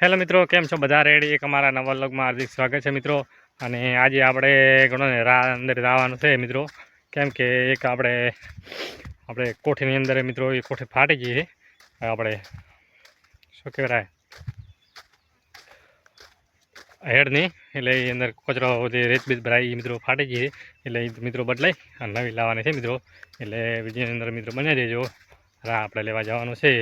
Hello મિત્રો, કેમ છો? બધા રેડી? એક અમારા નવા વ્લોગમાં હાર્દિક સ્વાગત છે મિત્રો. અને આજે આપણે ઘણો ને અંદર જવાનું છે મિત્રો, કેમ કે એક આપણે કોઠીની અંદર મિત્રો એ કોઠી ફાટી ગઈ છે. આપણે શું કહેવાય હેડની, એટલે એ અંદર કચરો જે રેત બીજ ભરાઈ મિત્રો ફાટી ગઈ છે. એટલે એ મિત્રો બદલાઈ અને નવી લાવવાની છે મિત્રો. એટલે બીજી અંદર મિત્રો બની દેજો. આપણે લેવા જવાનું છે.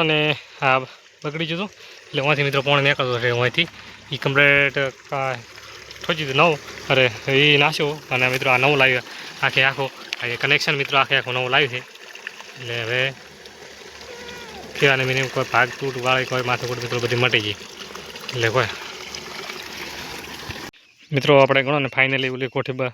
ને આ બગડી જતું એટલે અહીંથી મિત્રો પોણે નીકળતો છે. અહીંથી એ કમ્પ્લેટ ઠોચી દીધું નવું. અરે એ નાખ્યો અને મિત્રો આ નવું લાવ્યું આખું કનેક્શન મિત્રો આખું નવું લાવ્યું છે. એટલે હવે કહેવાને મિનિમમ કોઈ ભાગ તૂટ વાળી કોઈ માથાકૂટ મિત્રો બધી મટી ગઈ. એટલે કોઈ મિત્રો આપણે ગણો ને ફાઇનલી ઓલી કોઠી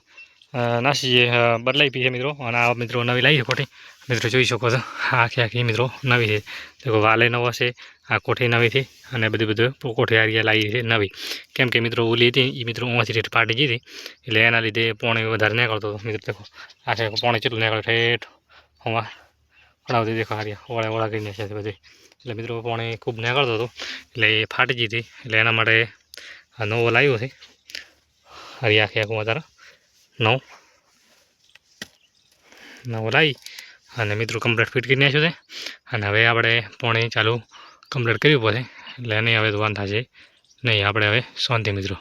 નાસી બદલાઈ પી છે મિત્રો. અને આ મિત્રો નવી લાવી છે કોઠી. મિત્રો જોઈ શકો છો આખી મિત્રો નવી છે. દેખો વાલે નવો છે, આ કોઠી નવી હતી અને બધું કોઠી હારી લાવી છે નવી. કેમ કે મિત્રો ઓલી હતી એ મિત્રો ઓછી રેટ ફાટી ગઈ હતી. એટલે એના લીધે પોણી વધારે નીકળતો હતો મિત્રો. દેખો આખે પોણી કેટલું નીકળે ઠેઠ હોવા ઘણા દેખો હારી ઓળા કરીને છે બધી. એટલે મિત્રો પોણી ખૂબ નીકળતો હતો એટલે એ ફાટી ગઈ હતી. એટલે એના માટે આ નવો લાવ્યો છે હારી આખું વધારે નવો લાવી અને મિત્રો કમ્પ્લીટ ફિટ કરી નાખ્યું છે. અને હવે આપણે પોણી ચાલુ કમ્પ્લીટ કરવી પડશે. એટલે એને હવે ધોવાન થશે નહીં. આપણે હવે શાંતિ મિત્રો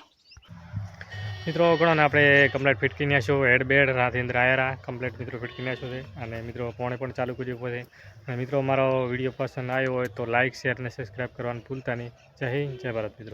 ઘણો ને આપણે કમ્પ્લીટ ફિટ કરી નાખ્યું. હેડ બેડ રાતે અંદર આવ્યા કમ્પ્લીટ મિત્રો ફિટ કરી નાખ્યું છે. અને મિત્રો પોણે પણ ચાલુ કરવું પડશે. અને મિત્રો અમારો વિડીયો પસંદ આવ્યો હોય તો લાઇક, શેર અને સબસ્ક્રાઈબ કરવાનું ભૂલતા નહીં. જય હિન્દ, જય ભારત મિત્રો.